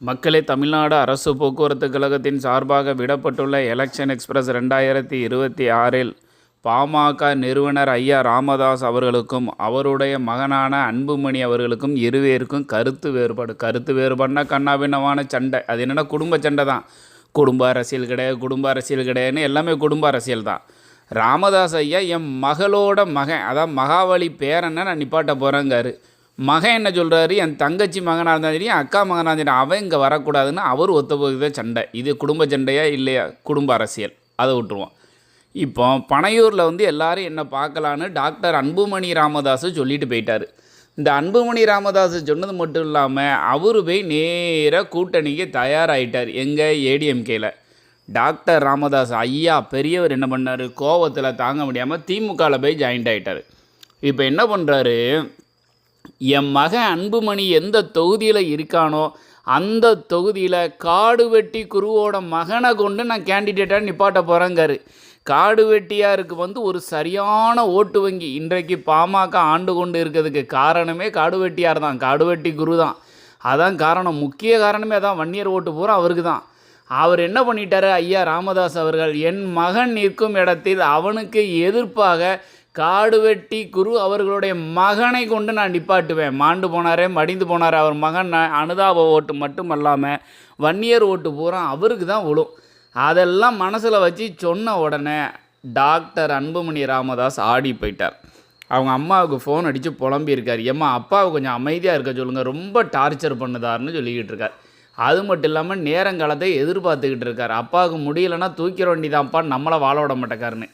மக்களே, தமிழ்நாடு அரசு போக்குவரத்து கழகத்தின் சார்பாக விடப்பட்டுள்ள எலெக்ஷன் எக்ஸ்பிரஸ் 2026இல் பாமக நிறுவனர் ஐயா ராமதாஸ் அவர்களுக்கும் அவருடைய மகனான அன்புமணி அவர்களுக்கும் இருவேருக்கும் கருத்து வேறுபாடுனா கண்ணாபின்னமான சண்டை. அது என்னென்னா குடும்ப சண்டை தான். குடும்ப அரசியல் கிடையாதுன்னு எல்லாமே குடும்ப அரசியல் தான். ராமதாஸ் ஐயா என் மகளோட மகன், அதான் மகாவலி பேரனை நான் நிப்பாட்ட போகிறேங்காரு. மகன் என்ன சொல்கிறாரு, என் தங்கச்சி மகனாக இருந்தாலும் சரி, என் அக்கா மகனாக இருந்தாலும் சரி, அவன் இங்கே வரக்கூடாதுன்னு அவர் ஒத்த போகுது சண்டை. இது குடும்ப சண்டையா இல்லையா? குடும்ப அரசியல். அதை விட்டுருவோம். இப்போ பனையூரில் எல்லோரும் என்ன பார்க்கலான்னு டாக்டர் அன்புமணி ராமதாஸ் சொல்லிட்டு போயிட்டார். இந்த அன்புமணி ராமதாஸ் சொன்னது மட்டும் இல்லாமல் அவர் போய் நேராக கூட்டணிக்கு தயாராகிட்டார். எங்கே? ஏடிஎம்கேயில். டாக்டர் ராமதாஸ் ஐயா பெரியவர் என்ன பண்ணார், கோவத்தில் தாங்க முடியாமல் திமுகவில் போய் ஜாயின்ட் ஆகிட்டார். இப்போ என்ன பண்ணுறாரு, என் மகன் அன்புமணி எந்த தொகுதியில் இருக்கானோ அந்த தொகுதியில் காடு வெட்டி குருவோட மகனை கொண்டு நான் கேண்டிடேட்டாக நிப்பாட்ட போகிறேங்காரு. காடு வெட்டியாருக்கு ஒரு சரியான ஓட்டு வங்கி இன்றைக்கு பாமக ஆண்டு கொண்டு இருக்கிறதுக்கு காரணமே காடு வெட்டியார் தான், காடு வெட்டி குரு தான். அதான் காரணம், முக்கிய காரணமே அதான். வன்னியர் ஓட்டு பூரா அவருக்கு தான். அவர் என்ன பண்ணிட்டாரு ஐயா ராமதாஸ் அவர்கள், என் மகன் நிற்கும் இடத்தில் அவனுக்கு எதிர்ப்பாக காடு வெட்டி குரு அவர்களுடைய மகனை கொண்டு நான் நிப்பாட்டுவேன். மாண்டு போனாரே, மடிந்து போனார் அவர் மகன். அனுதாப ஓட்டு மட்டும் இல்லாமல் வன்னியர் ஓட்டு பூரா அவருக்கு தான் விழும். அதெல்லாம் மனசில் வச்சு சொன்ன உடனே டாக்டர் அன்புமணி ராமதாஸ் ஆடி போயிட்டார். அவங்க அம்மாவுக்கு ஃபோன் அடித்து புலம்பியிருக்கார். ஏம்மா, அப்பாவை கொஞ்சம் அமைதியாக இருக்க சொல்லுங்கள், ரொம்ப டார்ச்சர் பண்ணுதாருன்னு சொல்லிக்கிட்டு இருக்கார். அது மட்டும் இல்லாமல் நேரங்காலத்தை எதிர்பார்த்துக்கிட்டு இருக்கார். அப்பாவுக்கு முடியலைன்னா தூக்கிற வேண்டிதான்ப்பா, நம்மளை வாழ விட மாட்டேக்காருன்னு.